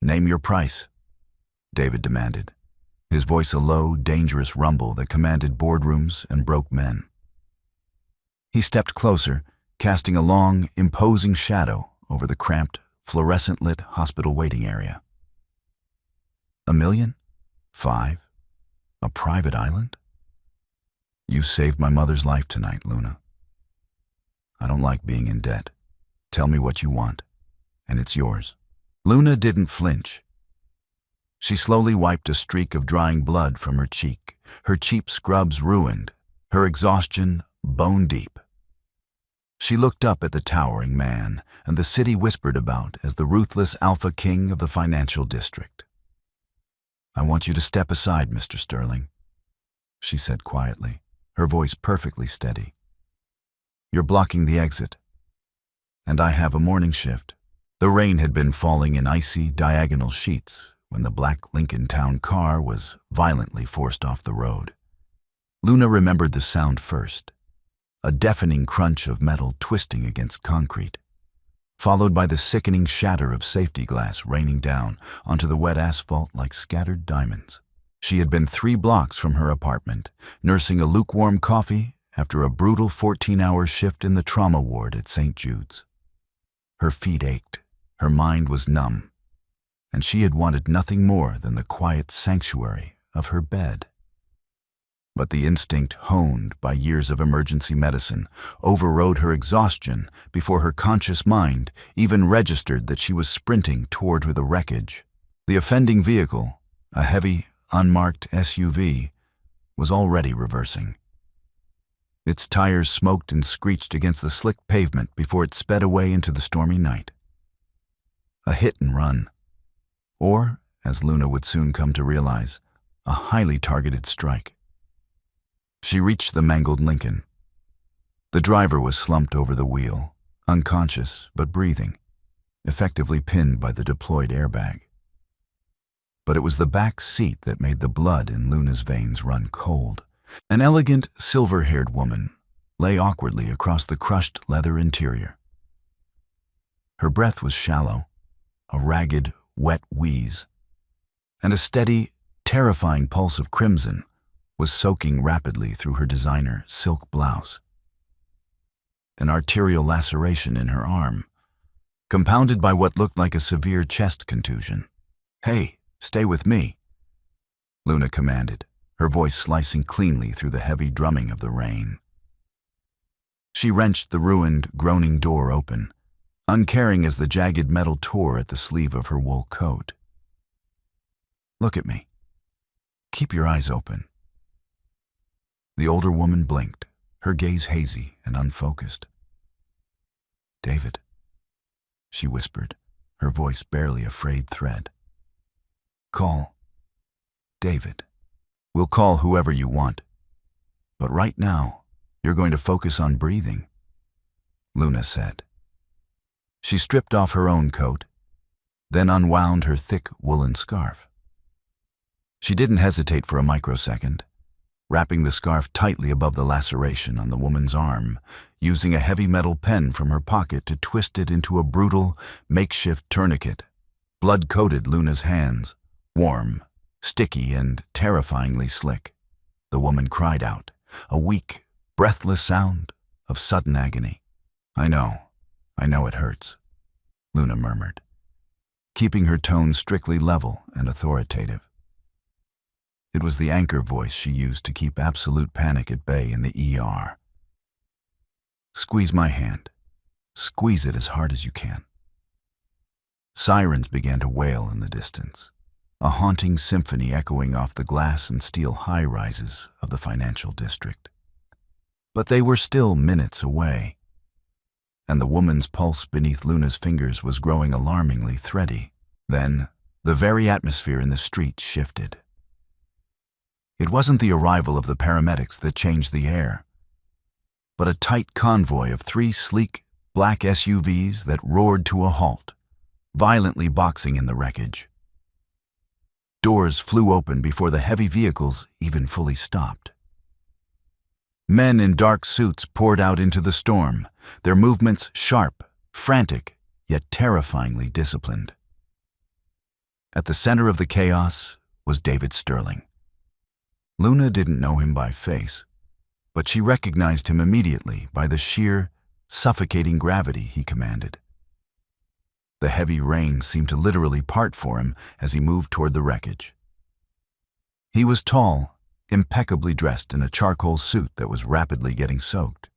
Name your price, David demanded, his voice a low, dangerous rumble that commanded boardrooms and broke men. He stepped closer, casting a long, imposing shadow over the cramped, fluorescent-lit hospital waiting area. $1 million? 5? A private island? You saved my mother's life tonight, Luna. I don't like being in debt. Tell me what you want, and it's yours. Luna didn't flinch. She slowly wiped a streak of drying blood from her cheek, her cheap scrubs ruined, her exhaustion bone-deep. She looked up at the towering man and the city whispered about as the ruthless alpha king of the financial district. I want you to step aside, Mr. Sterling, she said quietly, her voice perfectly steady. You're blocking the exit, and I have a morning shift. The rain had been falling in icy, diagonal sheets when the black Lincoln Town car was violently forced off the road. Luna remembered the sound first, a deafening crunch of metal twisting against concrete, followed by the sickening shatter of safety glass raining down onto the wet asphalt like scattered diamonds. She had been 3 blocks from her apartment, nursing a lukewarm coffee after a brutal 14-hour shift in the trauma ward at St. Jude's. Her feet ached, her mind was numb, and she had wanted nothing more than the quiet sanctuary of her bed. But the instinct honed by years of emergency medicine overrode her exhaustion before her conscious mind even registered that she was sprinting toward the wreckage. The offending vehicle, a heavy, unmarked SUV, was already reversing. Its tires smoked and screeched against the slick pavement before it sped away into the stormy night. A hit and run, or, as Luna would soon come to realize, a highly targeted strike. She reached the mangled Lincoln. The driver was slumped over the wheel, unconscious but breathing, effectively pinned by the deployed airbag. But it was the back seat that made the blood in Luna's veins run cold. An elegant, silver-haired woman lay awkwardly across the crushed leather interior. Her breath was shallow, a ragged, wet wheeze, and a steady, terrifying pulse of crimson was soaking rapidly through her designer silk blouse. An arterial laceration in her arm, compounded by what looked like a severe chest contusion. "Hey, stay with me," Luna commanded, her voice slicing cleanly through the heavy drumming of the rain. She wrenched the ruined, groaning door open, uncaring as the jagged metal tore at the sleeve of her wool coat. "Look at me. Keep your eyes open." The older woman blinked, her gaze hazy and unfocused. "David," she whispered, her voice barely a frayed thread. "Call David. We'll call whoever you want. But right now, you're going to focus on breathing," Luna said. She stripped off her own coat, then unwound her thick woolen scarf. She didn't hesitate for a microsecond, wrapping the scarf tightly above the laceration on the woman's arm, using a heavy metal pen from her pocket to twist it into a brutal, makeshift tourniquet. Blood coated Luna's hands, warm, sticky, and terrifyingly slick. The woman cried out, a weak, breathless sound of sudden agony. I know it hurts," Luna murmured, keeping her tone strictly level and authoritative. It was the anchor voice she used to keep absolute panic at bay in the ER. "Squeeze my hand. Squeeze it as hard as you can." Sirens began to wail in the distance, a haunting symphony echoing off the glass and steel high-rises of the financial district. But they were still minutes away, and the woman's pulse beneath Luna's fingers was growing alarmingly thready. Then, the very atmosphere in the street shifted. It wasn't the arrival of the paramedics that changed the air, but a tight convoy of 3 sleek, black SUVs that roared to a halt, violently boxing in the wreckage. Doors flew open before the heavy vehicles even fully stopped. Men in dark suits poured out into the storm, their movements sharp, frantic, yet terrifyingly disciplined. At the center of the chaos was David Sterling. Luna didn't know him by face, but she recognized him immediately by the sheer, suffocating gravity he commanded. The heavy rain seemed to literally part for him as he moved toward the wreckage. He was tall, impeccably dressed in a charcoal suit that was rapidly getting soaked.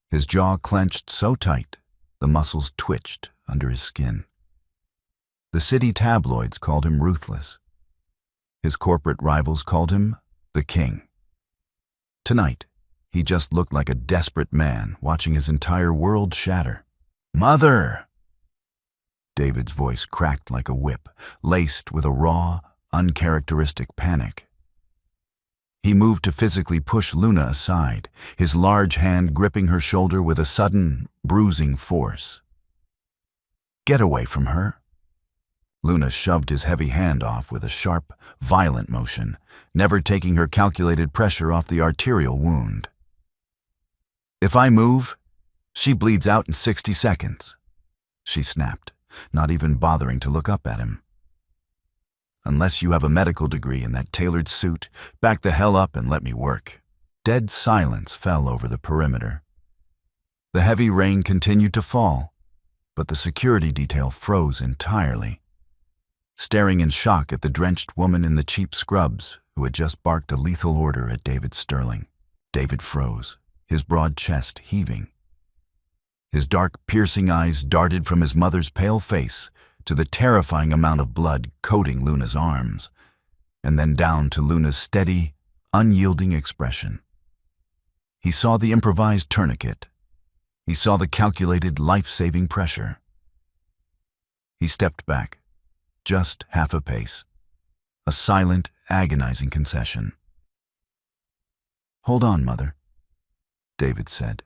His jaw clenched so tight, the muscles twitched under his skin. The city tabloids called him ruthless. His corporate rivals called him the King. Tonight, he just looked like a desperate man watching his entire world shatter. "Mother!" David's voice cracked like a whip, laced with a raw, uncharacteristic panic. He moved to physically push Luna aside, his large hand gripping her shoulder with a sudden, bruising force. "Get away from her." Luna shoved his heavy hand off with a sharp, violent motion, never taking her calculated pressure off the arterial wound. "If I move, she bleeds out in 60 seconds, she snapped, not even bothering to look up at him. "Unless you have a medical degree in that tailored suit, back the hell up and let me work." Dead silence fell over the perimeter. The heavy rain continued to fall, but the security detail froze entirely, staring in shock at the drenched woman in the cheap scrubs who had just barked a lethal order at David Sterling. David froze, his broad chest heaving. His dark, piercing eyes darted from his mother's pale face to the terrifying amount of blood coating Luna's arms, and then down to Luna's steady, unyielding expression. He saw the improvised tourniquet. He saw the calculated, life-saving pressure. He stepped back, just half a pace, a silent, agonizing concession. "Hold on, Mother," David said,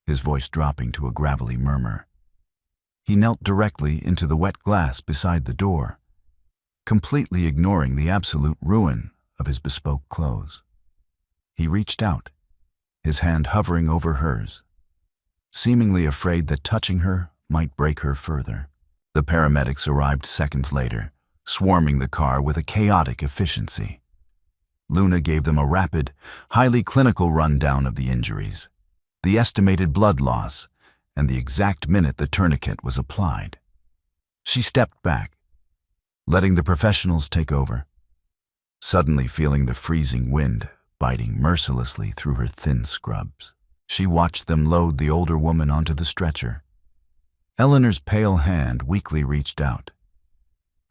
his voice dropping to a gravelly murmur. He knelt directly into the wet glass beside the door, completely ignoring the absolute ruin of his bespoke clothes. He reached out, his hand hovering over hers, seemingly afraid that touching her might break her further. The paramedics arrived seconds later, swarming the car with a chaotic efficiency. Luna gave them a rapid, highly clinical rundown of the injuries, the estimated blood loss, and the exact minute the tourniquet was applied. She stepped back, letting the professionals take over, suddenly feeling the freezing wind biting mercilessly through her thin scrubs. She watched them load the older woman onto the stretcher. Eleanor's pale hand weakly reached out,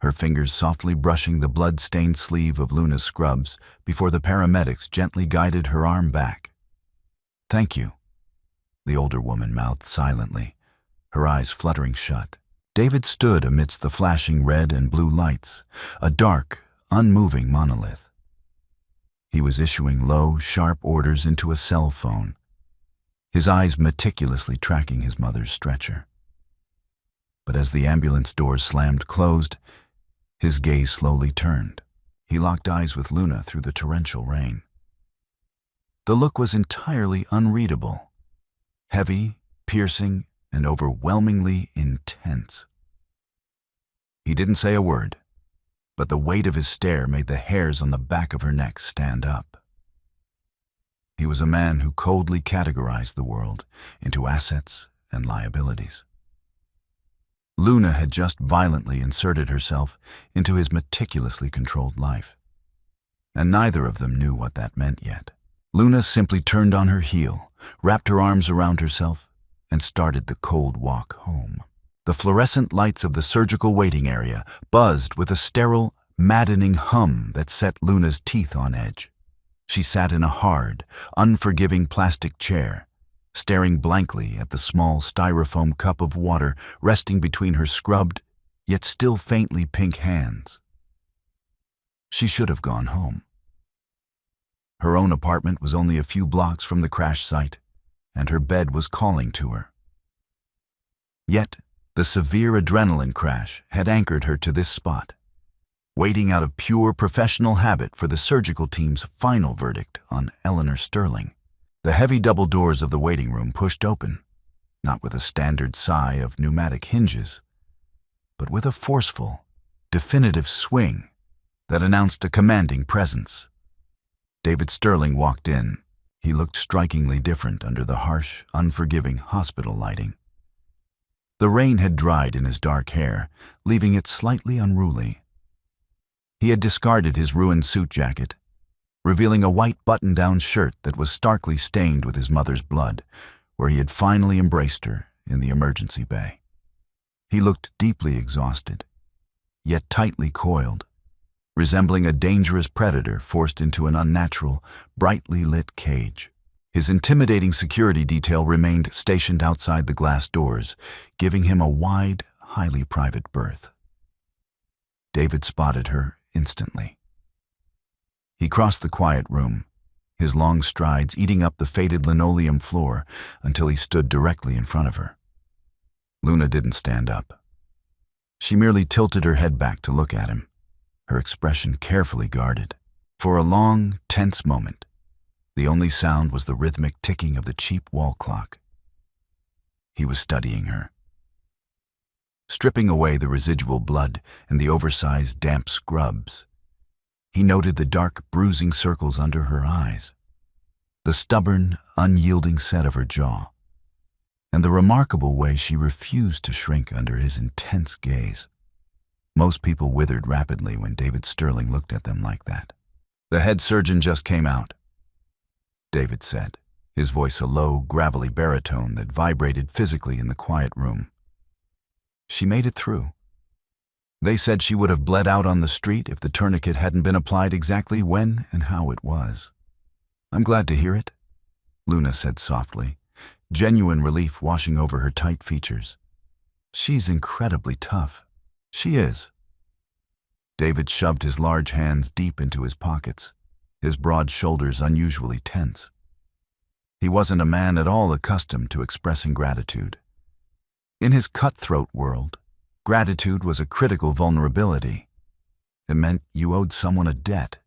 her fingers softly brushing the blood-stained sleeve of Luna's scrubs before the paramedics gently guided her arm back. "Thank you," the older woman mouthed silently, her eyes fluttering shut. David stood amidst the flashing red and blue lights, a dark, unmoving monolith. He was issuing low, sharp orders into a cell phone, his eyes meticulously tracking his mother's stretcher. But as the ambulance doors slammed closed, his gaze slowly turned. He locked eyes with Luna through the torrential rain. The look was entirely unreadable, heavy, piercing, and overwhelmingly intense. He didn't say a word, but the weight of his stare made the hairs on the back of her neck stand up. He was a man who coldly categorized the world into assets and liabilities. Luna had just violently inserted herself into his meticulously controlled life, and neither of them knew what that meant yet. Luna simply turned on her heel, wrapped her arms around herself, and started the cold walk home. The fluorescent lights of the surgical waiting area buzzed with a sterile, maddening hum that set Luna's teeth on edge. She sat in a hard, unforgiving plastic chair, staring blankly at the small styrofoam cup of water resting between her scrubbed, yet still faintly pink hands. She should have gone home. Her own apartment was only a few blocks from the crash site, and her bed was calling to her. Yet, the severe adrenaline crash had anchored her to this spot, waiting out of pure professional habit for the surgical team's final verdict on Eleanor Sterling. The heavy double doors of the waiting room pushed open, not with a standard sigh of pneumatic hinges, but with a forceful, definitive swing that announced a commanding presence. David Sterling walked in. He looked strikingly different under the harsh, unforgiving hospital lighting. The rain had dried in his dark hair, leaving it slightly unruly. He had discarded his ruined suit jacket, revealing a white button-down shirt that was starkly stained with his mother's blood, where he had finally embraced her in the emergency bay. He looked deeply exhausted, yet tightly coiled, resembling a dangerous predator forced into an unnatural, brightly lit cage. His intimidating security detail remained stationed outside the glass doors, giving him a wide, highly private berth. David spotted her instantly. He crossed the quiet room, his long strides eating up the faded linoleum floor until he stood directly in front of her. Luna didn't stand up. She merely tilted her head back to look at him, her expression carefully guarded. For a long, tense moment, the only sound was the rhythmic ticking of the cheap wall clock. He was studying her. Stripping away the residual blood and the oversized, damp scrubs, he noted the dark, bruising circles under her eyes, the stubborn, unyielding set of her jaw, and the remarkable way she refused to shrink under his intense gaze. Most people withered rapidly when David Sterling looked at them like that. "The head surgeon just came out," David said, his voice a low, gravelly baritone that vibrated physically in the quiet room. "She made it through. They said she would have bled out on the street if the tourniquet hadn't been applied exactly when and how it was." "I'm glad to hear it," Luna said softly, genuine relief washing over her tight features. "She's incredibly tough." "She is." David shoved his large hands deep into his pockets, his broad shoulders unusually tense. He wasn't a man at all accustomed to expressing gratitude. In his cutthroat world, gratitude was a critical vulnerability. It meant you owed someone a debt.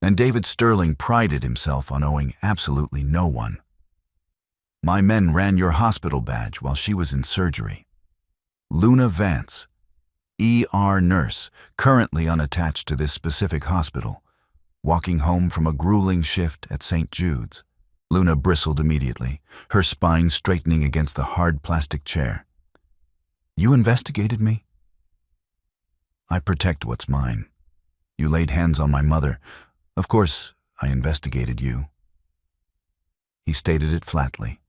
And David Sterling prided himself on owing absolutely no one. "My men ran your hospital badge while she was in surgery. Luna Vance, ER nurse, currently unattached to this specific hospital, walking home from a grueling shift at St. Jude's." Luna bristled immediately, her spine straightening against the hard plastic chair. "You investigated me?" "I protect what's mine. You laid hands on my mother. Of course, I investigated you." He stated it flatly,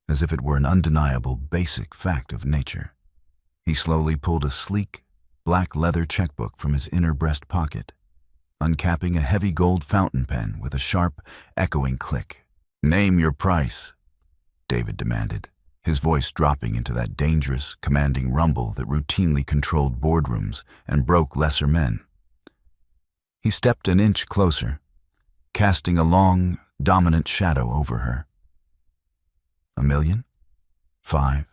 as if it were an undeniable, basic fact of nature. He slowly pulled a sleek, black leather checkbook from his inner breast pocket, uncapping a heavy gold fountain pen with a sharp, echoing click. "Name your price," David demanded, his voice dropping into that dangerous, commanding rumble that routinely controlled boardrooms and broke lesser men. He stepped an inch closer, casting a long, dominant shadow over her. "$1 million? 5?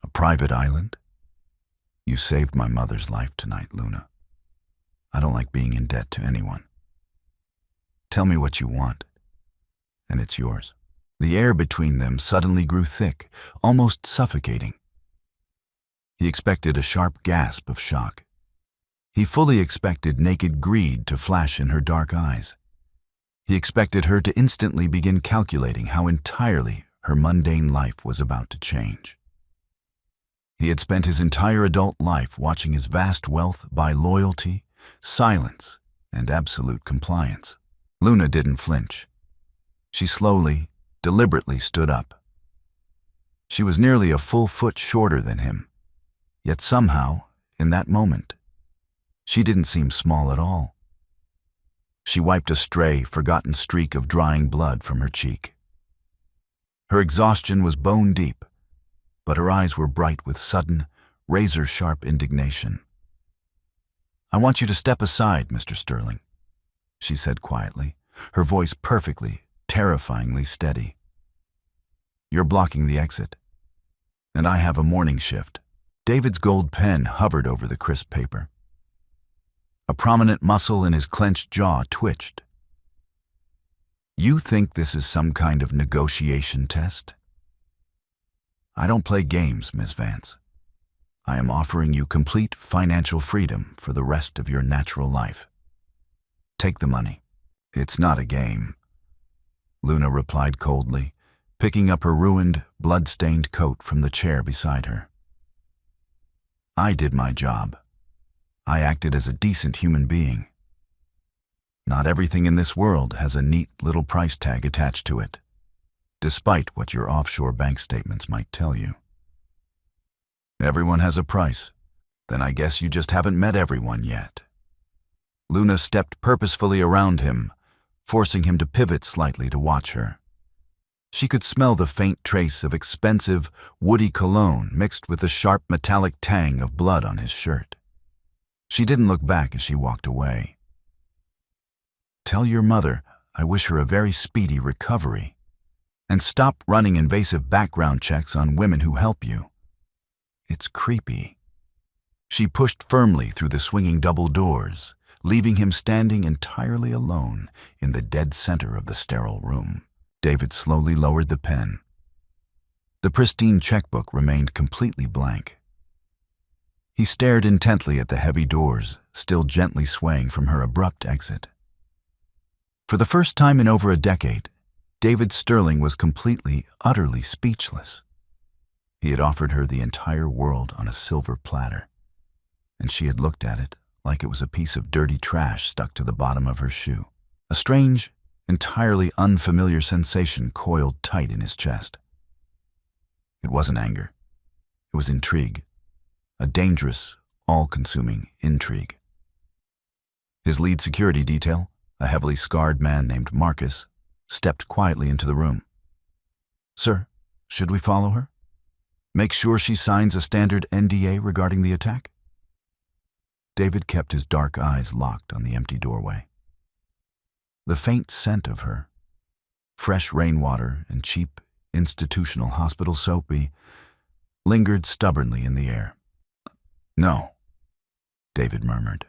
A private island? You saved my mother's life tonight, Luna. I don't like being in debt to anyone. Tell me what you want, and it's yours." The air between them suddenly grew thick, almost suffocating. He expected a sharp gasp of shock. He fully expected naked greed to flash in her dark eyes. He expected her to instantly begin calculating how entirely her mundane life was about to change. He had spent his entire adult life watching his vast wealth buy loyalty, silence, and absolute compliance. Luna didn't flinch. She slowly, deliberately stood up. She was nearly a full foot shorter than him, yet somehow, in that moment, she didn't seem small at all. She wiped a stray, forgotten streak of drying blood from her cheek. Her exhaustion was bone deep, but her eyes were bright with sudden, razor-sharp indignation. "I want you to step aside, Mr. Sterling," she said quietly, her voice perfectly, terrifyingly steady. "You're blocking the exit, and I have a morning shift." David's gold pen hovered over the crisp paper. A prominent muscle in his clenched jaw twitched. "You think this is some kind of negotiation test? I don't play games, Miss Vance. I am offering you complete financial freedom for the rest of your natural life. Take the money. It's not a game. Luna replied coldly, picking up her ruined, blood-stained coat from the chair beside her. I did my job. I acted as a decent human being. Not everything in this world has a neat little price tag attached to it, despite what your offshore bank statements might tell you. Everyone has a price. Then I guess you just haven't met everyone yet. Luna stepped purposefully around him, forcing him to pivot slightly to watch her. She could smell the faint trace of expensive, woody cologne mixed with the sharp metallic tang of blood on his shirt. She didn't look back as she walked away. Tell your mother I wish her a very speedy recovery. And stop running invasive background checks on women who help you. It's creepy. She pushed firmly through the swinging double doors, leaving him standing entirely alone in the dead center of the sterile room. David slowly lowered the pen. The pristine checkbook remained completely blank. He stared intently at the heavy doors, still gently swaying from her abrupt exit. For the first time in over a decade, David Sterling was completely, utterly speechless. He had offered her the entire world on a silver platter, and she had looked at it like it was a piece of dirty trash stuck to the bottom of her shoe. A strange, entirely unfamiliar sensation coiled tight in his chest. It wasn't anger. It was intrigue. A dangerous, all-consuming intrigue. His lead security detail, a heavily scarred man named Marcus, stepped quietly into the room. Sir, should we follow her? Make sure she signs a standard NDA regarding the attack? David kept his dark eyes locked on the empty doorway. The faint scent of her, fresh rainwater and cheap institutional hospital soapy, lingered stubbornly in the air. No, David murmured.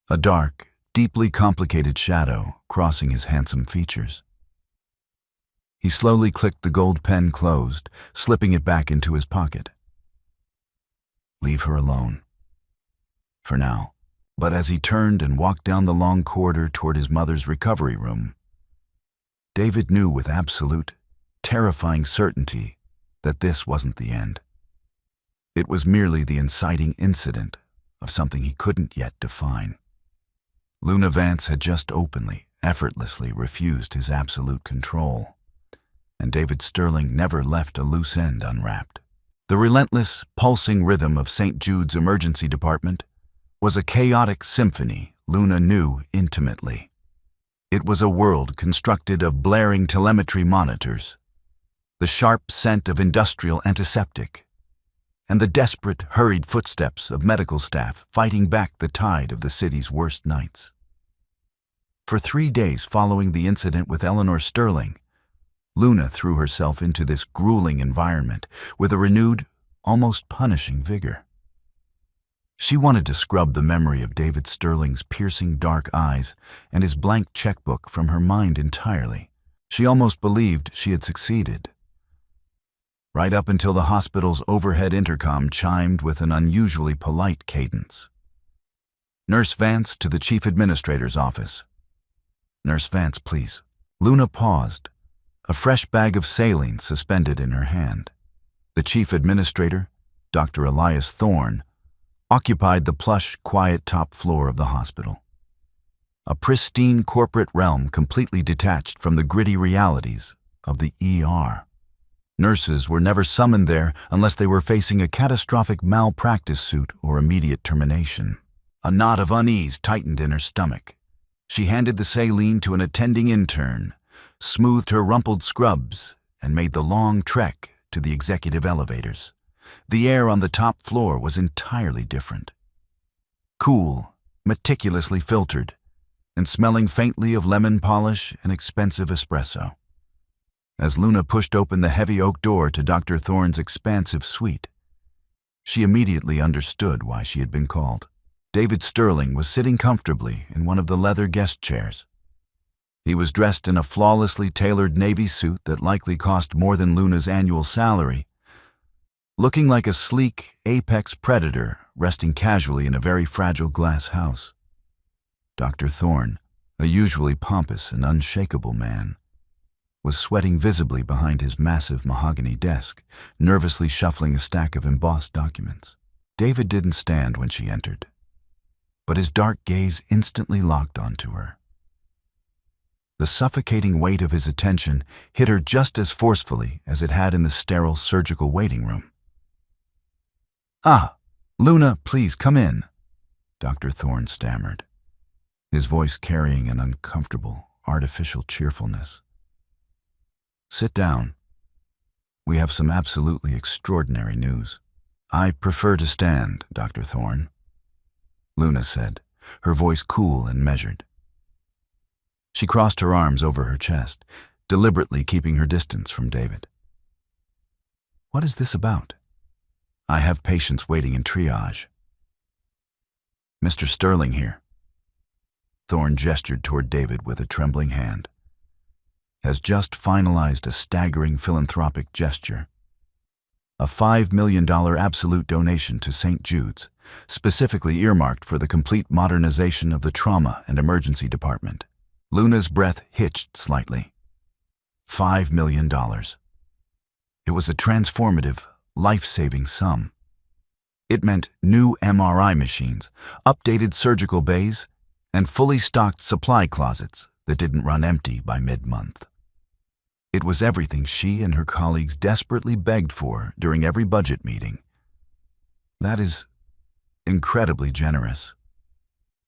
A dark, deeply complicated shadow crossing his handsome features. He slowly clicked the gold pen closed, slipping it back into his pocket. Leave her alone. For now. But as he turned and walked down the long corridor toward his mother's recovery room, David knew with absolute, terrifying certainty that this wasn't the end. It was merely the inciting incident of something he couldn't yet define. Luna Vance had just openly, effortlessly refused his absolute control, and David Sterling never left a loose end unwrapped. The relentless, pulsing rhythm of St. Jude's emergency department was a chaotic symphony Luna knew intimately. It was a world constructed of blaring telemetry monitors, the sharp scent of industrial antiseptic, and the desperate, hurried footsteps of medical staff fighting back the tide of the city's worst nights. For 3 days following the incident with Eleanor Sterling, Luna threw herself into this grueling environment with a renewed, almost punishing vigor. She wanted to scrub the memory of David Sterling's piercing dark eyes and his blank checkbook from her mind entirely. She almost believed she had succeeded. Right up until the hospital's overhead intercom chimed with an unusually polite cadence. Nurse Vance to the Chief Administrator's office. Nurse Vance, please. Luna paused, a fresh bag of saline suspended in her hand. The Chief Administrator, Dr. Elias Thorne, occupied the plush, quiet top floor of the hospital. A pristine corporate realm completely detached from the gritty realities of the ER. Nurses were never summoned there unless they were facing a catastrophic malpractice suit or immediate termination. A knot of unease tightened in her stomach. She handed the saline to an attending intern, smoothed her rumpled scrubs, and made the long trek to the executive elevators. The air on the top floor was entirely different. Cool, meticulously filtered, and smelling faintly of lemon polish and expensive espresso. As Luna pushed open the heavy oak door to Dr. Thorne's expansive suite, she immediately understood why she had been called. David Sterling was sitting comfortably in one of the leather guest chairs. He was dressed in a flawlessly tailored navy suit that likely cost more than Luna's annual salary. looking like a sleek, apex predator resting casually in a very fragile glass house. Dr. Thorne, a usually pompous and unshakable man, was sweating visibly behind his massive mahogany desk, nervously shuffling a stack of embossed documents. David didn't stand when she entered, but his dark gaze instantly locked onto her. The suffocating weight of his attention hit her just as forcefully as it had in the sterile surgical waiting room. "Ah, Luna, please come in," Dr. Thorne stammered, his voice carrying an uncomfortable, artificial cheerfulness. "Sit down. We have some absolutely extraordinary news." "I prefer to stand, Dr. Thorne," Luna said, her voice cool and measured. She crossed her arms over her chest, deliberately keeping her distance from David. "What is this about?" "I have patients waiting in triage." "Mr. Sterling here." Thorne gestured toward David with a trembling hand. "Has just finalized a staggering philanthropic gesture. A $5 million absolute donation to St. Jude's, specifically earmarked for the complete modernization of the trauma and emergency department." Luna's breath hitched slightly. $5 million. It was a transformative, life-saving sum. It meant new MRI machines, updated surgical bays, and fully stocked supply closets that didn't run empty by mid-month. It was everything she and her colleagues desperately begged for during every budget meeting. "That is incredibly generous,"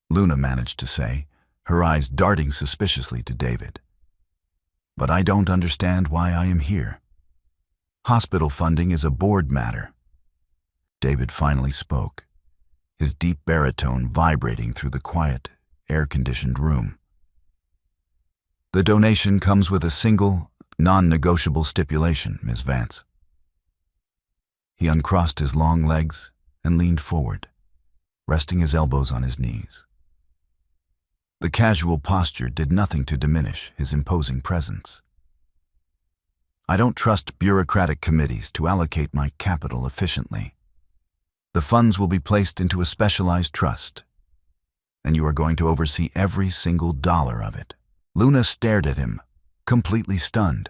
Luna managed to say, her eyes darting suspiciously to David. "But I don't understand why I am here. Hospital funding is a board matter." David finally spoke, his deep baritone vibrating through the quiet, air-conditioned room. "The donation comes with a single, non-negotiable stipulation, Ms. Vance." He uncrossed his long legs and leaned forward, resting his elbows on his knees. The casual posture did nothing to diminish his imposing presence. "I don't trust bureaucratic committees to allocate my capital efficiently. The funds will be placed into a specialized trust, and you are going to oversee every single dollar of it." Luna stared at him, completely stunned.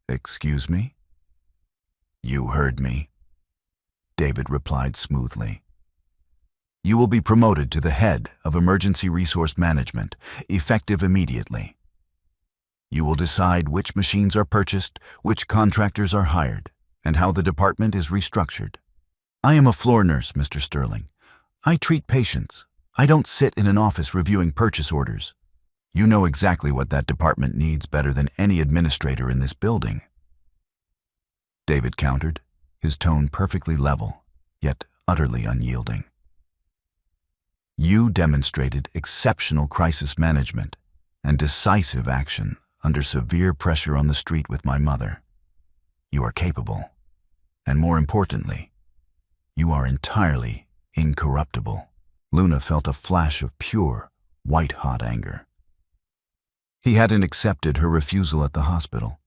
"Excuse me?" "You heard me," David replied smoothly. "You will be promoted to the head of Emergency Resource Management, effective immediately. You will decide which machines are purchased, which contractors are hired, and how the department is restructured. I am a floor nurse, Mr. Sterling. I treat patients. I don't sit in an office reviewing purchase orders. You know exactly what that department needs better than any administrator in this building." David countered, his tone perfectly level, yet utterly unyielding. "You demonstrated exceptional crisis management and decisive action under severe pressure on the street with my mother. You are capable, and more importantly, you are entirely incorruptible." Luna felt a flash of pure, white-hot anger. He hadn't accepted her refusal at the hospital.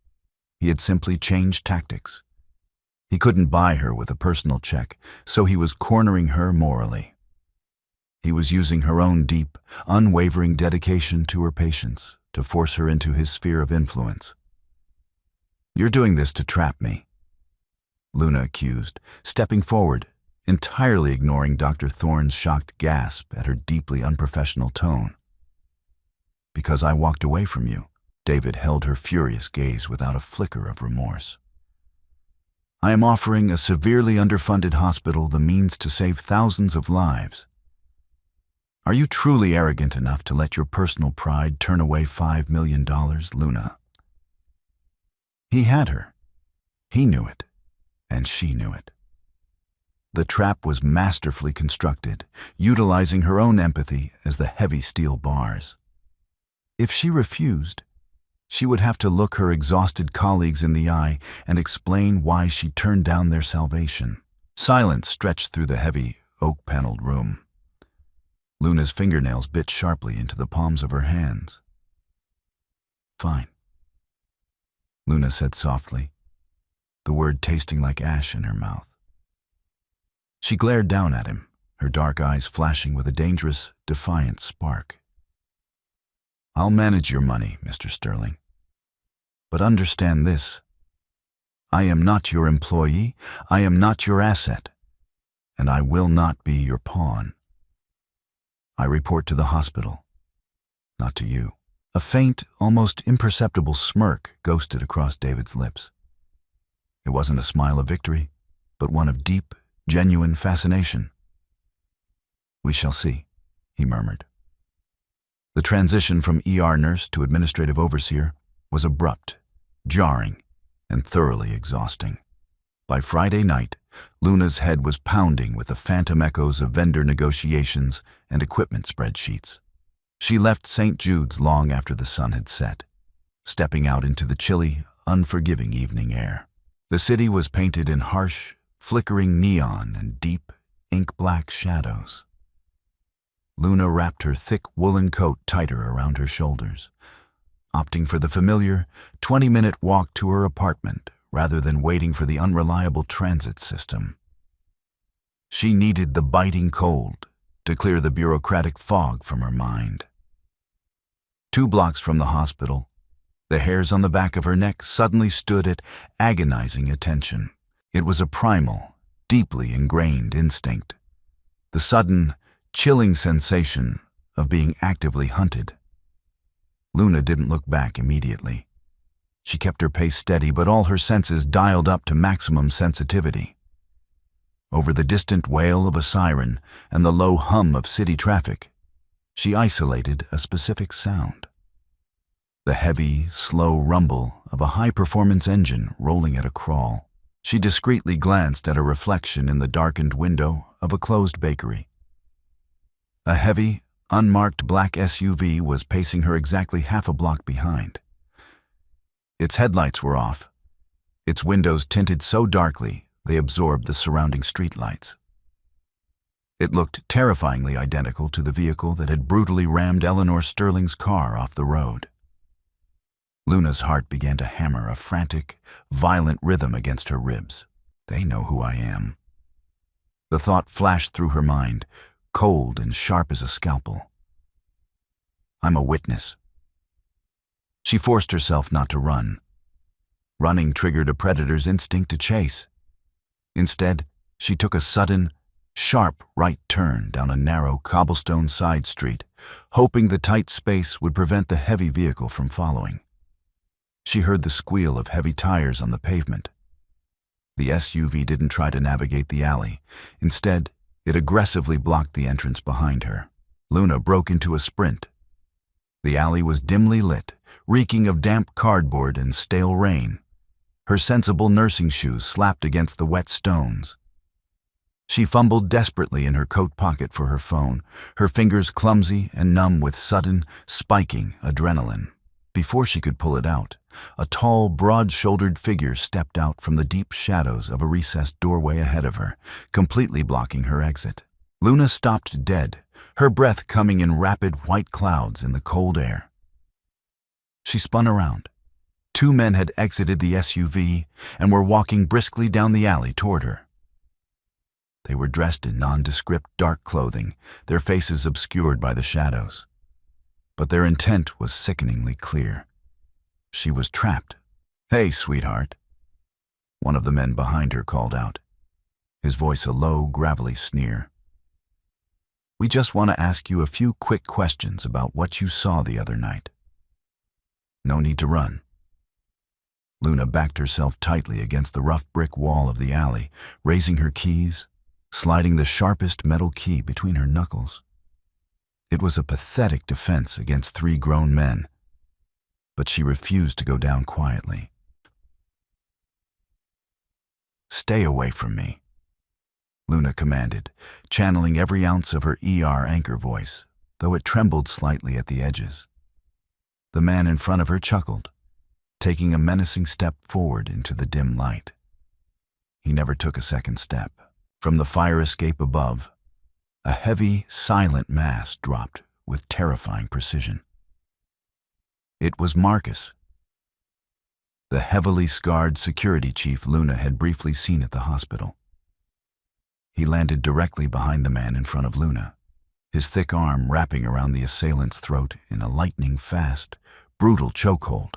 He had simply changed tactics. He couldn't buy her with a personal check, so he was cornering her morally. He was using her own deep, unwavering dedication to her patients to force her into his sphere of influence. "You're doing this to trap me," Luna accused, stepping forward, entirely ignoring Dr. Thorne's shocked gasp at her deeply unprofessional tone. "Because I walked away from you." David held her furious gaze without a flicker of remorse. "I am offering a severely underfunded hospital the means to save thousands of lives. Are you truly arrogant enough to let your personal pride turn away $5 million, Luna?" He had her. He knew it, and she knew it. The trap was masterfully constructed, utilizing her own empathy as the heavy steel bars. If she refused, she would have to look her exhausted colleagues in the eye and explain why she turned down their salvation. Silence stretched through the heavy, oak-paneled room. Luna's fingernails bit sharply into the palms of her hands. "Fine," Luna said softly, the word tasting like ash in her mouth. She glared down at him, her dark eyes flashing with a dangerous, defiant spark. "I'll manage your money, Mr. Sterling. But understand this. I am not your employee, I am not your asset, and I will not be your pawn. I report to the hospital, not to you." A faint, almost imperceptible smirk ghosted across David's lips. It wasn't a smile of victory, but one of deep, genuine fascination. "We shall see," he murmured. The transition from ER nurse to administrative overseer was abrupt, jarring, and thoroughly exhausting. By Friday night, Luna's head was pounding with the phantom echoes of vendor negotiations and equipment spreadsheets. She left St. Jude's long after the sun had set, stepping out into the chilly, unforgiving evening air. The city was painted in harsh, flickering neon and deep, ink-black shadows. Luna wrapped her thick woolen coat tighter around her shoulders, opting for the familiar 20-minute walk to her apartment rather than waiting for the unreliable transit system. She needed the biting cold to clear the bureaucratic fog from her mind. 2 blocks from the hospital, the hairs on the back of her neck suddenly stood at agonizing attention. It was a primal, deeply ingrained instinct. The sudden, chilling sensation of being actively hunted. Luna didn't look back immediately. She kept her pace steady, but all her senses dialed up to maximum sensitivity. Over the distant wail of a siren and the low hum of city traffic, she isolated a specific sound. The heavy, slow rumble of a high-performance engine rolling at a crawl. She discreetly glanced at a reflection in the darkened window of a closed bakery. A heavy, unmarked black SUV was pacing her exactly half a block behind. Its headlights were off, its windows tinted so darkly they absorbed the surrounding streetlights. It looked terrifyingly identical to the vehicle that had brutally rammed Eleanor Sterling's car off the road. Luna's heart began to hammer a frantic, violent rhythm against her ribs. "They know who I am." The thought flashed through her mind, cold and sharp as a scalpel. "I'm a witness." She forced herself not to run. Running triggered a predator's instinct to chase. Instead, she took a sudden, sharp right turn down a narrow cobblestone side street, hoping the tight space would prevent the heavy vehicle from following. She heard the squeal of heavy tires on the pavement. The SUV didn't try to navigate the alley. Instead, it aggressively blocked the entrance behind her. Luna broke into a sprint. The alley was dimly lit, reeking of damp cardboard and stale rain. Her sensible nursing shoes slapped against the wet stones. She fumbled desperately in her coat pocket for her phone, her fingers clumsy and numb with sudden, spiking adrenaline. Before she could pull it out, a tall, broad-shouldered figure stepped out from the deep shadows of a recessed doorway ahead of her, completely blocking her exit. Luna stopped dead, her breath coming in rapid white clouds in the cold air. She spun around. 2 men had exited the SUV and were walking briskly down the alley toward her. They were dressed in nondescript dark clothing, their faces obscured by the shadows. But their intent was sickeningly clear. She was trapped. "Hey, sweetheart," one of the men behind her called out, his voice a low, gravelly sneer. "We just want to ask you a few quick questions about what you saw the other night. No need to run." Luna backed herself tightly against the rough brick wall of the alley, raising her keys, sliding the sharpest metal key between her knuckles. It was a pathetic defense against 3 grown men, but she refused to go down quietly. "Stay away from me," Luna commanded, channeling every ounce of her ER anchor voice, though it trembled slightly at the edges. The man in front of her chuckled, taking a menacing step forward into the dim light. He never took a second step. From the fire escape above, a heavy, silent mass dropped with terrifying precision. It was Marcus. the heavily scarred security chief Luna had briefly seen at the hospital. He landed directly behind the man in front of Luna, his thick arm wrapping around the assailant's throat in a lightning-fast, brutal chokehold.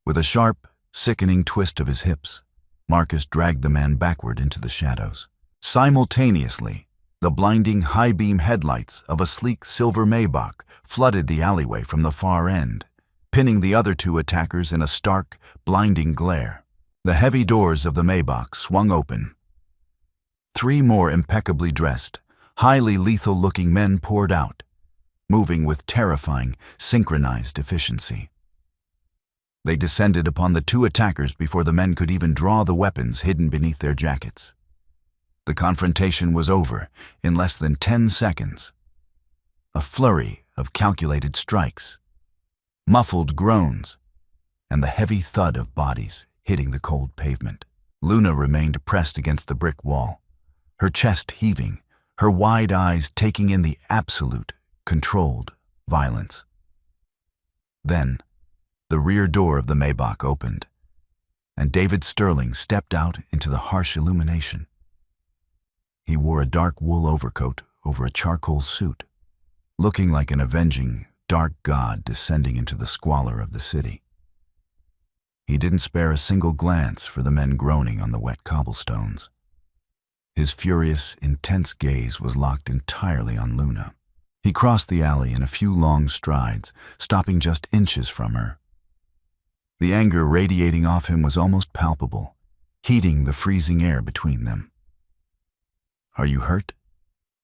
With a sharp, sickening twist of his hips, Marcus dragged the man backward into the shadows. Simultaneously, the blinding high-beam headlights of a sleek silver Maybach flooded the alleyway from the far end, pinning the other two attackers in a stark, blinding glare. The heavy doors of the Maybach swung open. 3 more impeccably dressed, highly lethal-looking men poured out, moving with terrifying, synchronized efficiency. They descended upon the 2 attackers before the men could even draw the weapons hidden beneath their jackets. The confrontation was over in less than 10 seconds. A flurry of calculated strikes, muffled groans, and the heavy thud of bodies hitting the cold pavement. Luna remained pressed against the brick wall, her chest heaving, her wide eyes taking in the absolute, controlled violence. Then, the rear door of the Maybach opened, and David Sterling stepped out into the harsh illumination. He wore a dark wool overcoat over a charcoal suit, looking like an avenging, dark god descending into the squalor of the city. He didn't spare a single glance for the men groaning on the wet cobblestones. His furious, intense gaze was locked entirely on Luna. He crossed the alley in a few long strides, stopping just inches from her. The anger radiating off him was almost palpable, heating the freezing air between them. "Are you hurt?"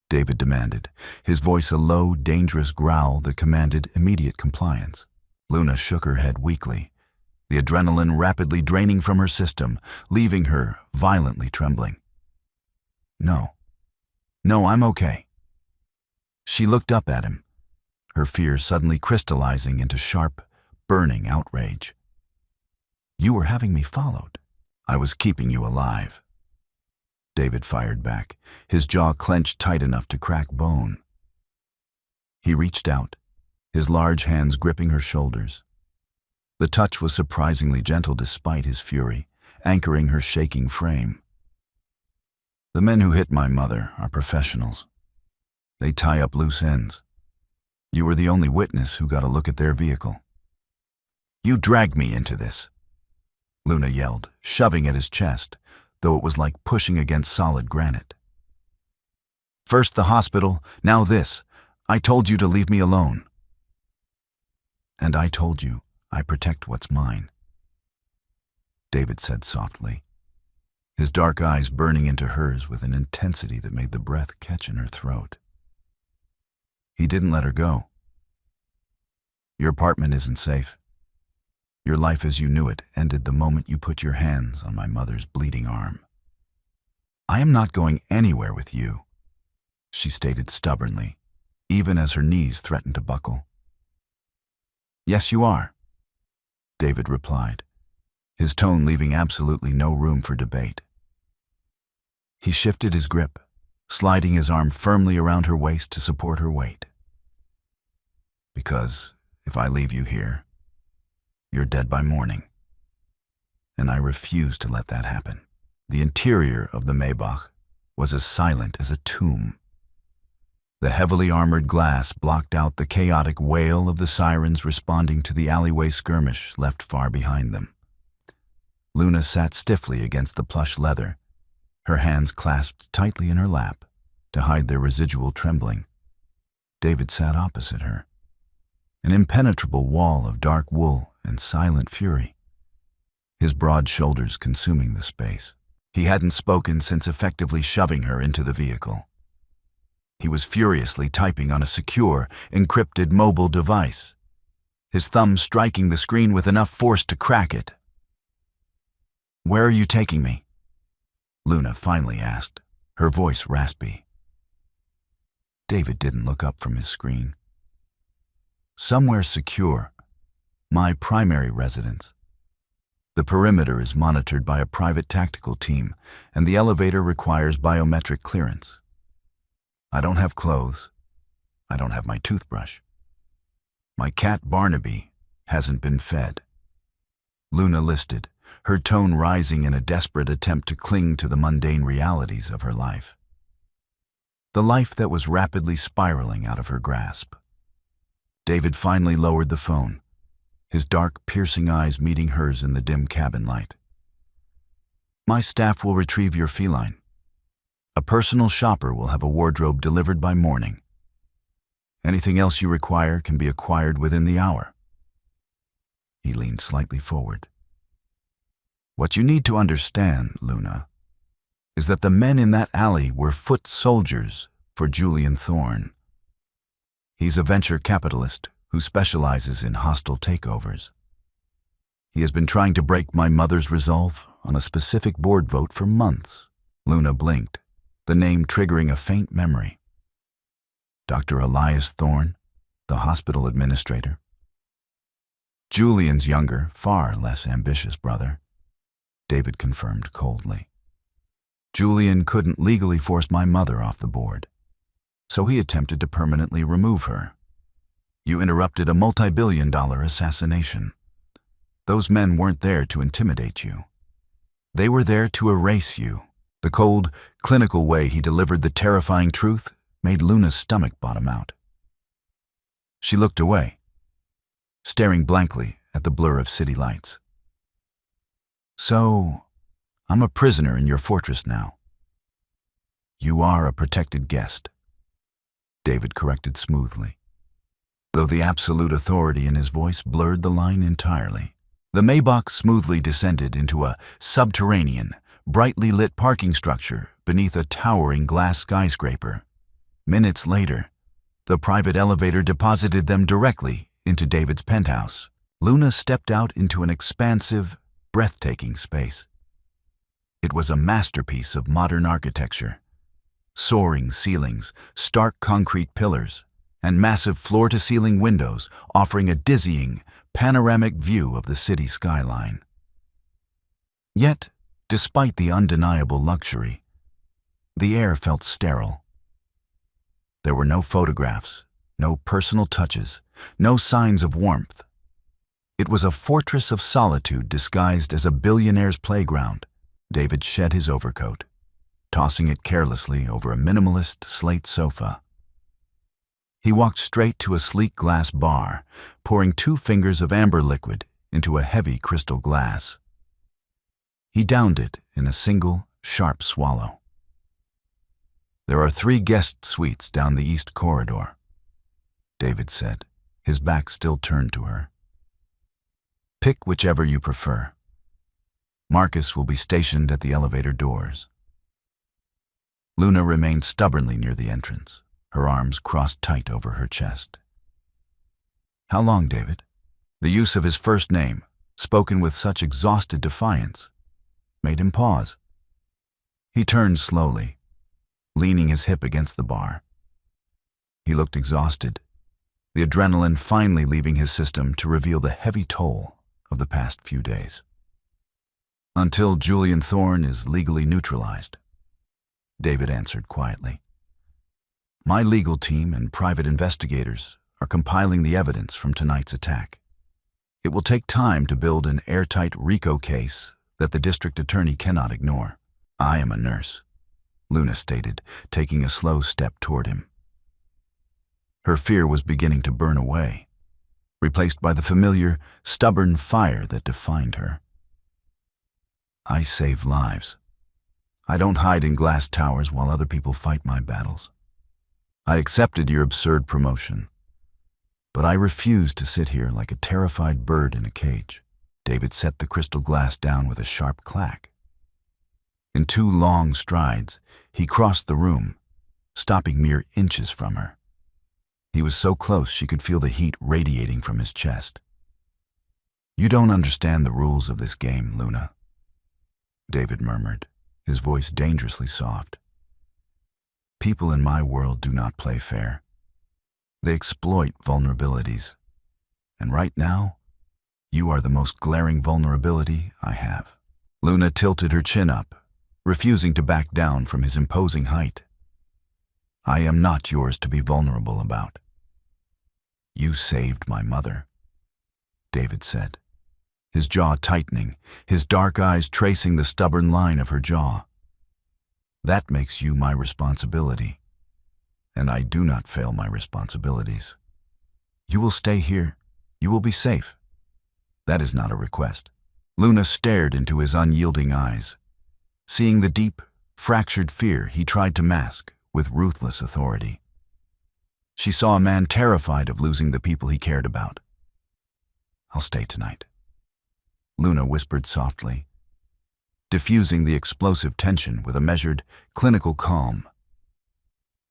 David demanded, his voice a low, dangerous growl that commanded immediate compliance. Luna shook her head weakly, the adrenaline rapidly draining from her system, leaving her violently trembling. No, I'm okay." She looked up at him, her fear suddenly crystallizing into sharp, burning outrage. "You were having me followed." "I was keeping you alive," David fired back, his jaw clenched tight enough to crack bone. He reached out, his large hands gripping her shoulders. The touch was surprisingly gentle despite his fury, anchoring her shaking frame. "The men who hit my mother are professionals. They tie up loose ends. You were the only witness who got a look at their vehicle." "You dragged me into this," Luna yelled, shoving at his chest, though it was like pushing against solid granite. "First the hospital, now this. I told you to leave me alone." "And I told you I protect what's mine," David said softly, his dark eyes burning into hers with an intensity that made the breath catch in her throat. He didn't let her go. "Your apartment isn't safe. Your life as you knew it ended the moment you put your hands on my mother's bleeding arm." "I am not going anywhere with you," she stated stubbornly, even as her knees threatened to buckle. "Yes, you are," David replied, his tone leaving absolutely no room for debate. He shifted his grip, sliding his arm firmly around her waist to support her weight. "Because if I leave you here, you're dead by morning. And I refuse to let that happen." The interior of the Maybach was as silent as a tomb. The heavily armored glass blocked out the chaotic wail of the sirens responding to the alleyway skirmish left far behind them. Luna sat stiffly against the plush leather, her hands clasped tightly in her lap to hide their residual trembling. David sat opposite her, an impenetrable wall of dark wool and silent fury, his broad shoulders consuming the space. He hadn't spoken since effectively shoving her into the vehicle. He was furiously typing on a secure, encrypted mobile device, his thumb striking the screen with enough force to crack it. "Where are you taking me?" Luna finally asked, her voice raspy. David didn't look up from his screen. "Somewhere secure. My primary residence. The perimeter is monitored by a private tactical team, and the elevator requires biometric clearance. I don't have clothes. I don't have my toothbrush. My cat Barnaby hasn't been fed." Luna listed, her tone rising in a desperate attempt to cling to the mundane realities of her life. The life that was rapidly spiraling out of her grasp. David finally lowered the phone, his dark, piercing eyes meeting hers in the dim cabin light. "My staff will retrieve your feline. A personal shopper will have a wardrobe delivered by morning. Anything else you require can be acquired within the hour." He leaned slightly forward. "What you need to understand, Luna, is that the men in that alley were foot soldiers for Julian Thorne. He's a venture capitalist who specializes in hostile takeovers. He has been trying to break my mother's resolve on a specific board vote for months." Luna blinked, the name triggering a faint memory. Dr. Elias Thorne, the hospital administrator. Julian's younger, far less ambitious brother, David confirmed coldly. "Julian couldn't legally force my mother off the board, so he attempted to permanently remove her. You interrupted a multi-billion-dollar assassination. Those men weren't there to intimidate you. They were there to erase you." The cold, clinical way he delivered the terrifying truth made Luna's stomach bottom out. She looked away, staring blankly at the blur of city lights. "So, I'm a prisoner in your fortress now." "You are a protected guest," David corrected smoothly, though the absolute authority in his voice blurred the line entirely. The Maybach smoothly descended into a subterranean, brightly lit parking structure beneath a towering glass skyscraper. Minutes later, the private elevator deposited them directly into David's penthouse. Luna stepped out into an expansive, breathtaking space. It was a masterpiece of modern architecture. Soaring ceilings, stark concrete pillars, and massive floor-to-ceiling windows offering a dizzying, panoramic view of the city skyline. Yet, despite the undeniable luxury, the air felt sterile. There were no photographs, no personal touches, no signs of warmth. It was a fortress of solitude disguised as a billionaire's playground. David shed his overcoat, tossing it carelessly over a minimalist slate sofa. He walked straight to a sleek glass bar, pouring 2 fingers of amber liquid into a heavy crystal glass. He downed it in a single, sharp swallow. "There are 3 guest suites down the east corridor," David said, his back still turned to her. "Pick whichever you prefer. Marcus will be stationed at the elevator doors." Luna remained stubbornly near the entrance, her arms crossed tight over her chest. "How long, David?" The use of his first name, spoken with such exhausted defiance, made him pause. He turned slowly, leaning his hip against the bar. He looked exhausted, the adrenaline finally leaving his system to reveal the heavy toll of the past few days. "Until Julian Thorne is legally neutralized," David answered quietly. "My legal team and private investigators are compiling the evidence from tonight's attack. It will take time to build an airtight RICO case that the district attorney cannot ignore. I am a nurse," Luna stated, taking a slow step toward him. Her fear was beginning to burn away, replaced by the familiar, stubborn fire that defined her. "I save lives. I don't hide in glass towers while other people fight my battles. I accepted your absurd promotion, but I refuse to sit here like a terrified bird in a cage." David set the crystal glass down with a sharp clack. In 2 long strides, he crossed the room, stopping mere inches from her. He was so close she could feel the heat radiating from his chest. "You don't understand the rules of this game, Luna," David murmured, his voice dangerously soft. "People in my world do not play fair. They exploit vulnerabilities. And right now, you are the most glaring vulnerability I have." Luna tilted her chin up, refusing to back down from his imposing height. "I am not yours to be vulnerable about." "You saved my mother," David said, his jaw tightening, his dark eyes tracing the stubborn line of her jaw. "That makes you my responsibility, and I do not fail my responsibilities. You will stay here. You will be safe. That is not a request." Luna stared into his unyielding eyes, seeing the deep, fractured fear he tried to mask with ruthless authority. She saw a man terrified of losing the people he cared about. "I'll stay tonight," Luna whispered softly, diffusing the explosive tension with a measured, clinical calm.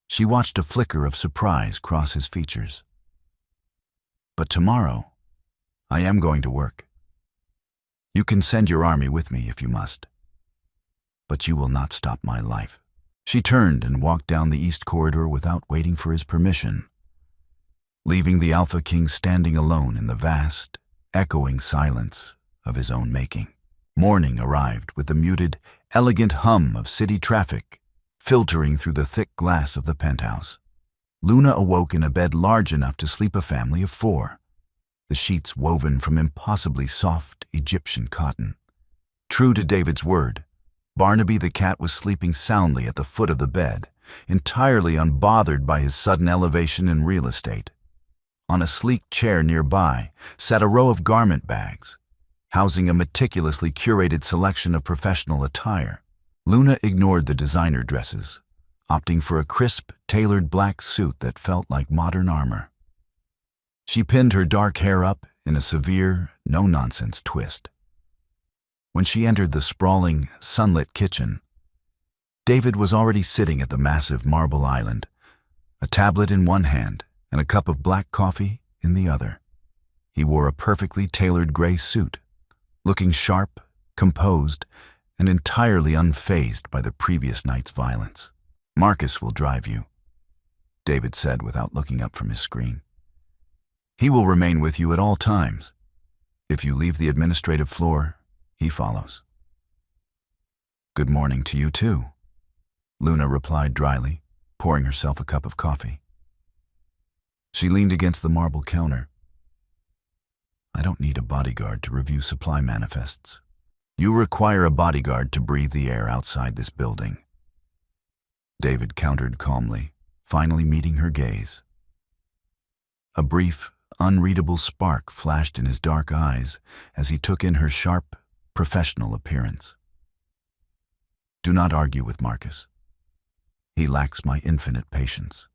She watched a flicker of surprise cross his features. "But tomorrow, I am going to work. You can send your army with me if you must, but you will not stop my life." She turned and walked down the east corridor without waiting for his permission, leaving the Alpha King standing alone in the vast, echoing silence of his own making. Morning arrived with the muted, elegant hum of city traffic filtering through the thick glass of the penthouse. Luna awoke in a bed large enough to sleep a family of 4, the sheets woven from impossibly soft Egyptian cotton. True to David's word, Barnaby the cat was sleeping soundly at the foot of the bed, entirely unbothered by his sudden elevation in real estate. On a sleek chair nearby sat a row of garment bags, housing a meticulously curated selection of professional attire. Luna ignored the designer dresses, opting for a crisp, tailored black suit that felt like modern armor. She pinned her dark hair up in a severe, no-nonsense twist. When she entered the sprawling, sunlit kitchen, David was already sitting at the massive marble island, a tablet in one hand and a cup of black coffee in the other. He wore a perfectly tailored gray suit, looking sharp, composed, and entirely unfazed by the previous night's violence. "Marcus will drive you," David said without looking up from his screen. "He will remain with you at all times. If you leave the administrative floor, he follows." "Good morning to you too," Luna replied dryly, pouring herself a cup of coffee. She leaned against the marble counter. "I don't need a bodyguard to review supply manifests. You require a bodyguard to breathe the air outside this building," David countered calmly, finally meeting her gaze. A brief, unreadable spark flashed in his dark eyes as he took in her sharp, professional appearance. "Do not argue with Marcus. He lacks my infinite patience."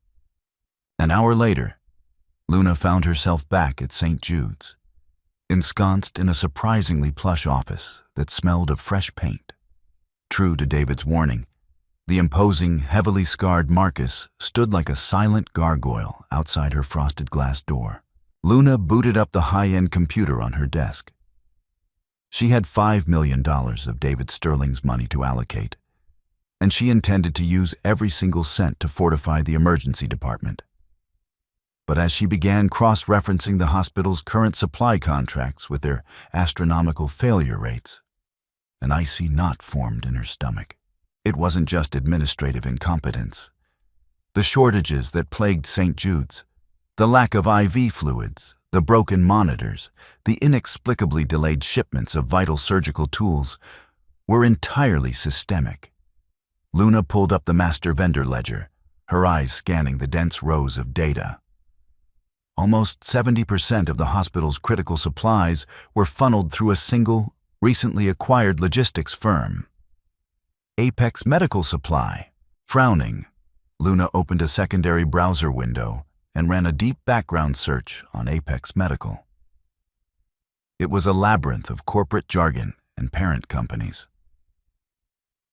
An hour later, Luna found herself back at St. Jude's, ensconced in a surprisingly plush office that smelled of fresh paint. True to David's warning, the imposing, heavily scarred Marcus stood like a silent gargoyle outside her frosted glass door. Luna booted up the high-end computer on her desk. She had $5 million of David Sterling's money to allocate, and she intended to use every single cent to fortify the emergency department. But as she began cross-referencing the hospital's current supply contracts with their astronomical failure rates, an icy knot formed in her stomach. It wasn't just administrative incompetence. The shortages that plagued St. Jude's, the lack of IV fluids, the broken monitors, the inexplicably delayed shipments of vital surgical tools were entirely systemic. Luna pulled up the master vendor ledger, her eyes scanning the dense rows of data. Almost 70% of the hospital's critical supplies were funneled through a single, recently acquired logistics firm, Apex Medical Supply. Frowning, Luna opened a secondary browser window and ran a deep background search on Apex Medical. It was a labyrinth of corporate jargon and parent companies.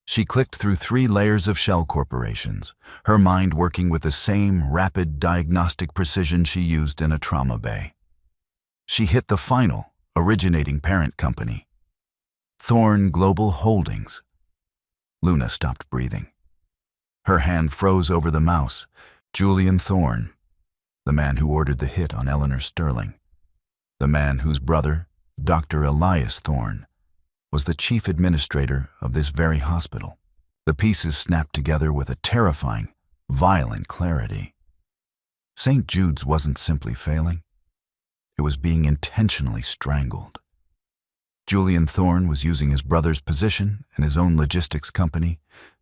She clicked through 3 layers of shell corporations, her mind working with the same rapid diagnostic precision she used in a trauma bay. She hit the final, originating parent company, Thorn Global Holdings. Luna stopped breathing. Her hand froze over the mouse. Julian Thorn, the man who ordered the hit on Eleanor Sterling, the man whose brother, Dr. Elias Thorn, was the chief administrator of this very hospital. The pieces snapped together with a terrifying, violent clarity. St. Jude's wasn't simply failing. It was being intentionally strangled. Julian Thorne was using his brother's position and his own logistics company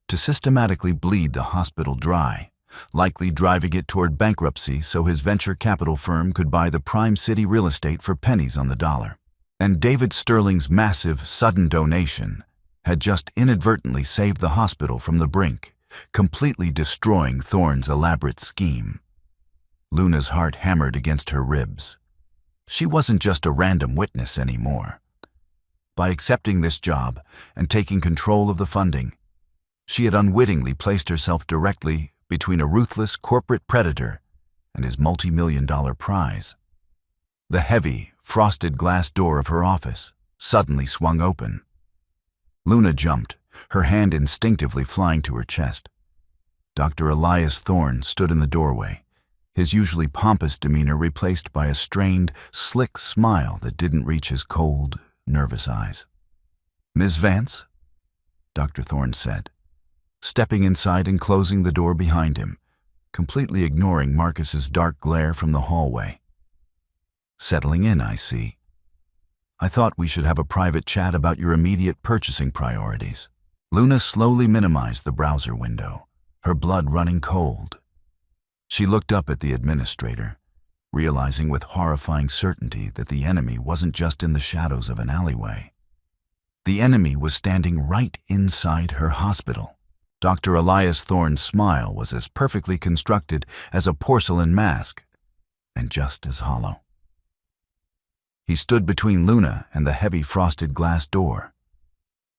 to systematically bleed the hospital dry, likely driving it toward bankruptcy so his venture capital firm could buy the prime city real estate for pennies on the dollar. And David Sterling's massive, sudden donation had just inadvertently saved the hospital from the brink, completely destroying Thorne's elaborate scheme. Luna's heart hammered against her ribs. She wasn't just a random witness anymore. By accepting this job and taking control of the funding, she had unwittingly placed herself directly between a ruthless corporate predator and his multi-million-dollar prize. The heavy, frosted glass door of her office suddenly swung open. Luna jumped, her hand instinctively flying to her chest. Dr. Elias Thorne stood in the doorway, his usually pompous demeanor replaced by a strained, slick smile that didn't reach his cold, nervous eyes. "Ms. Vance?" Dr. Thorne said, stepping inside and closing the door behind him, completely ignoring Marcus's dark glare from the hallway. "Settling in, I see. I thought we should have a private chat about your immediate purchasing priorities." Luna slowly minimized the browser window, her blood running cold. She looked up at the administrator, realizing with horrifying certainty that the enemy wasn't just in the shadows of an alleyway. The enemy was standing right inside her hospital. Dr. Elias Thorne's smile was as perfectly constructed as a porcelain mask, and just as hollow. He stood between Luna and the heavy frosted glass door,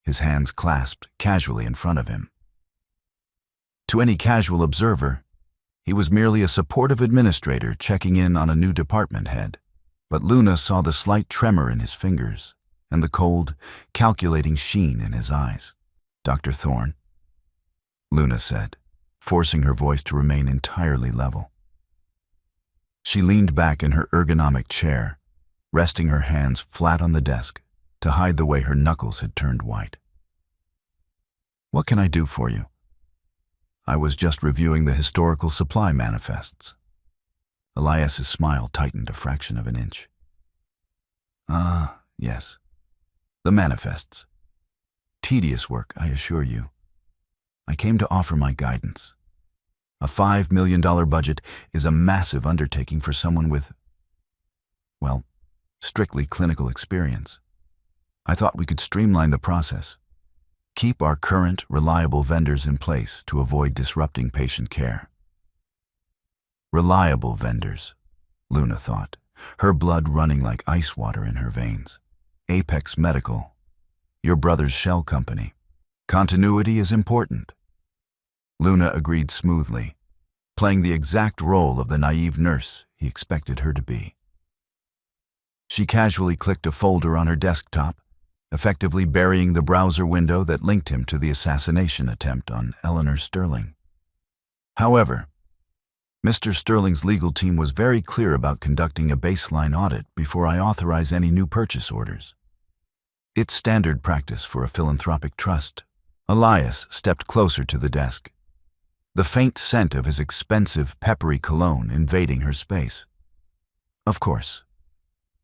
his hands clasped casually in front of him. To any casual observer, he was merely a supportive administrator checking in on a new department head, but Luna saw the slight tremor in his fingers and the cold, calculating sheen in his eyes. "Dr. Thorne," Luna said, forcing her voice to remain entirely level. She leaned back in her ergonomic chair, resting her hands flat on the desk to hide the way her knuckles had turned white. "What can I do for you?" "I was just reviewing the historical supply manifests." Elias's smile tightened a fraction of an inch. "Ah, yes. The manifests. Tedious work, I assure you. I came to offer my guidance. A $5 million budget is a massive undertaking for someone with, well, strictly clinical experience. I thought we could streamline the process, keep our current, reliable vendors in place to avoid disrupting patient care." Reliable vendors, Luna thought, her blood running like ice water in her veins. Apex Medical, your brother's shell company. Continuity is important. Luna agreed smoothly, playing the exact role of the naive nurse he expected her to be. She casually clicked a folder on her desktop, effectively burying the browser window that linked him to the assassination attempt on Eleanor Sterling. However, Mr. Sterling's legal team was very clear about conducting a baseline audit before I authorize any new purchase orders. It's standard practice for a philanthropic trust. Elias stepped closer to the desk, the faint scent of his expensive, peppery cologne invading her space. "Of course,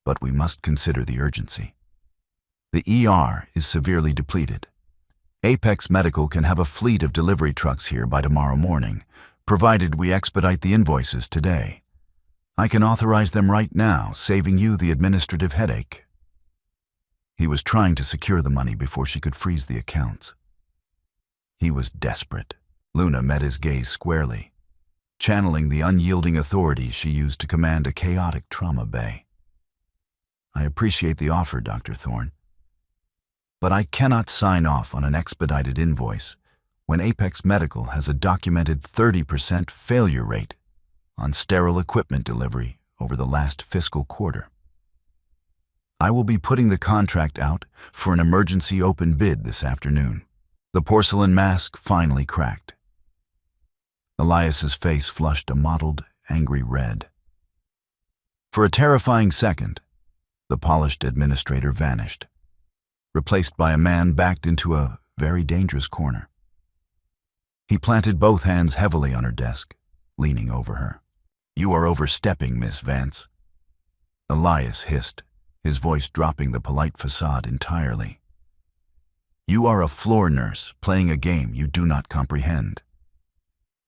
but we must consider the urgency. The ER is severely depleted. Apex Medical can have a fleet of delivery trucks here by tomorrow morning, provided we expedite the invoices today. I can authorize them right now, saving you the administrative headache." He was trying to secure the money before she could freeze the accounts. He was desperate. Luna met his gaze squarely, channeling the unyielding authority she used to command a chaotic trauma bay. "I appreciate the offer, Dr. Thorne, but I cannot sign off on an expedited invoice when Apex Medical has a documented 30% failure rate on sterile equipment delivery over the last fiscal quarter. I will be putting the contract out for an emergency open bid this afternoon." The porcelain mask finally cracked. Elias's face flushed a mottled, angry red. For a terrifying second, the polished administrator vanished, replaced by a man backed into a very dangerous corner. He planted both hands heavily on her desk, leaning over her. "You are overstepping, Miss Vance," Elias hissed, his voice dropping the polite facade entirely. "You are a floor nurse playing a game you do not comprehend.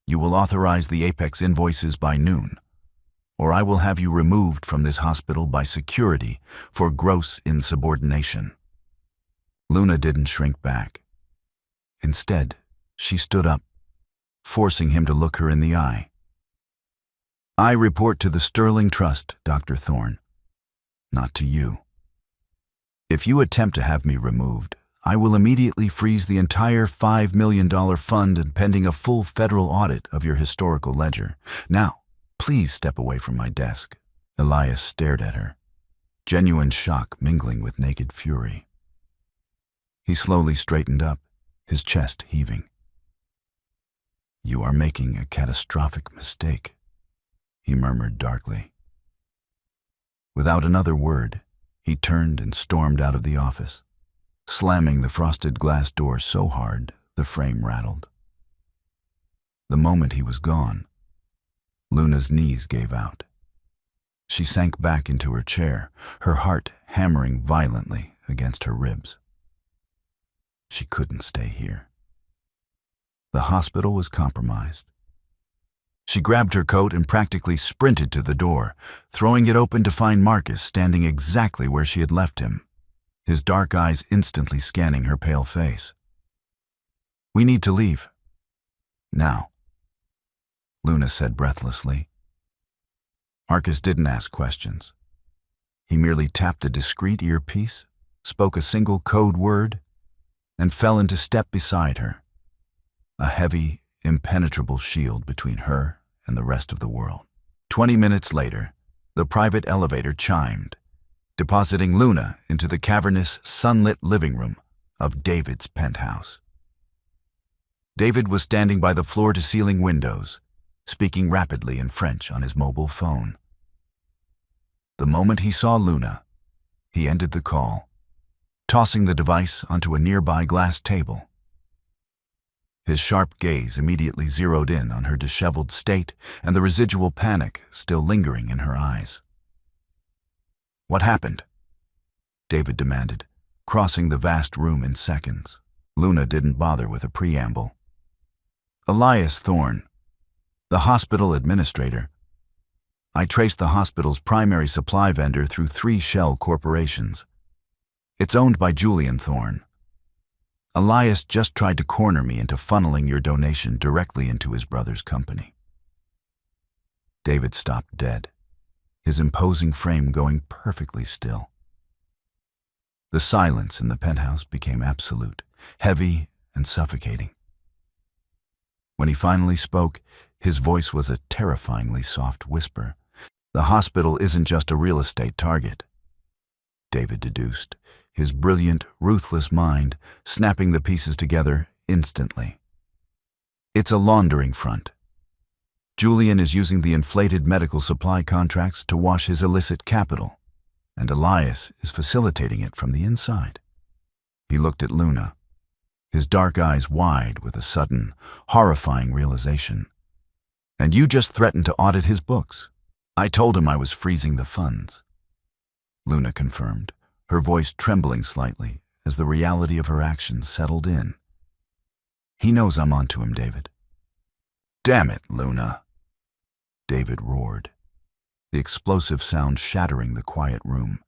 You will authorize the Apex invoices by noon, or I will have you removed from this hospital by security for gross insubordination." Luna didn't shrink back. Instead, she stood up, forcing him to look her in the eye. "I report to the Sterling Trust, Dr. Thorne, not to you. If you attempt to have me removed, I will immediately freeze the entire $5 million fund and pending a full federal audit of your historical ledger. Now, please step away from my desk." Elias stared at her, genuine shock mingling with naked fury. He slowly straightened up, his chest heaving. "You are making a catastrophic mistake," he murmured darkly. Without another word, he turned and stormed out of the office, slamming the frosted glass door so hard the frame rattled. The moment he was gone, Luna's knees gave out. She sank back into her chair, her heart hammering violently against her ribs. She couldn't stay here. The hospital was compromised. She grabbed her coat and practically sprinted to the door, throwing it open to find Marcus standing exactly where she had left him, his dark eyes instantly scanning her pale face. "We need to leave. Now," Luna said breathlessly. Marcus didn't ask questions. He merely tapped a discreet earpiece, spoke a single code word, and fell into step beside her, a heavy, impenetrable shield between her and the rest of the world. 20 minutes later, the private elevator chimed, depositing Luna into the cavernous, sunlit living room of David's penthouse. David was standing by the floor-to-ceiling windows, speaking rapidly in French on his mobile phone. The moment he saw Luna, he ended the call, tossing the device onto a nearby glass table. His sharp gaze immediately zeroed in on her disheveled state and the residual panic still lingering in her eyes. "What happened?" David demanded, crossing the vast room in seconds. Luna didn't bother with a preamble. "Elias Thorne, the hospital administrator. I traced the hospital's primary supply vendor through 3 shell corporations. It's owned by Julian Thorne. Elias just tried to corner me into funneling your donation directly into his brother's company." David stopped dead, his imposing frame going perfectly still. The silence in the penthouse became absolute, heavy and suffocating. When he finally spoke, his voice was a terrifyingly soft whisper. "The hospital isn't just a real estate target," David deduced, his brilliant, ruthless mind snapping the pieces together instantly. "It's a laundering front. Julian is using the inflated medical supply contracts to wash his illicit capital, and Elias is facilitating it from the inside." He looked at Luna, his dark eyes wide with a sudden, horrifying realization. "And you just threatened to audit his books." "I told him I was freezing the funds," Luna confirmed, her voice trembling slightly as the reality of her actions settled in. "He knows I'm onto him, David." "Damn it, Luna," David roared, the explosive sound shattering the quiet room.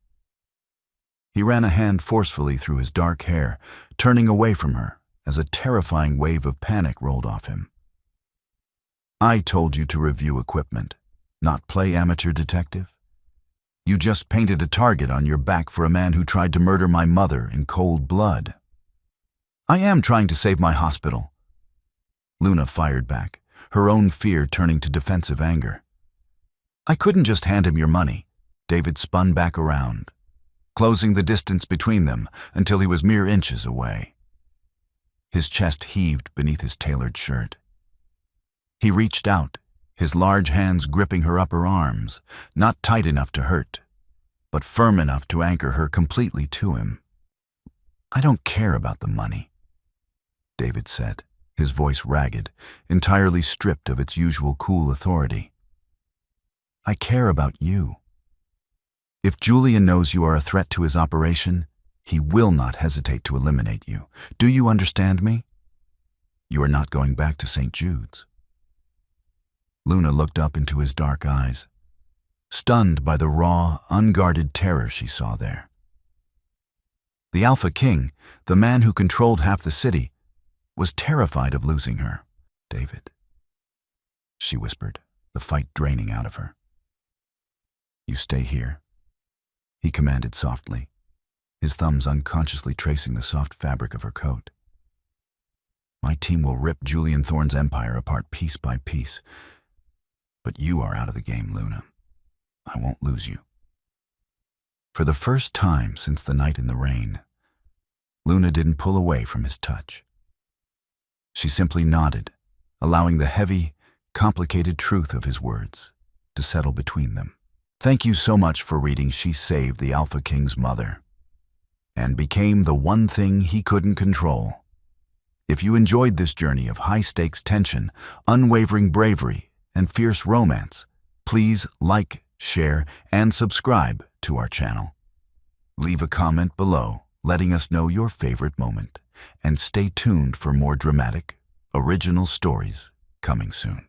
He ran a hand forcefully through his dark hair, turning away from her as a terrifying wave of panic rolled off him. "I told you to review equipment, not play amateur detective. You just painted a target on your back for a man who tried to murder my mother in cold blood." "I am trying to save my hospital," Luna fired back, her own fear turning to defensive anger. "I couldn't just hand him your money." David spun back around, closing the distance between them until he was mere inches away. His chest heaved beneath his tailored shirt. He reached out, his large hands gripping her upper arms, not tight enough to hurt, but firm enough to anchor her completely to him. "I don't care about the money," David said, his voice ragged, entirely stripped of its usual cool authority. "I care about you. If Julian knows you are a threat to his operation, he will not hesitate to eliminate you. Do you understand me? You are not going back to St. Jude's. Luna looked up into his dark eyes, stunned by the raw, unguarded terror she saw there. The Alpha King, the man who controlled half the city, was terrified of losing her. David, she whispered, the fight draining out of her. You stay here, he commanded softly, his thumbs unconsciously tracing the soft fabric of her coat. My team will rip Julian Thorne's empire apart piece by piece, but you are out of the game, Luna. I won't lose you. For the first time since the night in the rain, Luna didn't pull away from his touch. She simply nodded, allowing the heavy, complicated truth of his words to settle between them. Thank you so much for reading She Saved the Alpha King's Mother and Became the One Thing He Couldn't Control. If you enjoyed this journey of high-stakes tension, unwavering bravery, and fierce romance, please like, share, and subscribe to our channel. Leave a comment below letting us know your favorite moment, and stay tuned for more dramatic, original stories coming soon.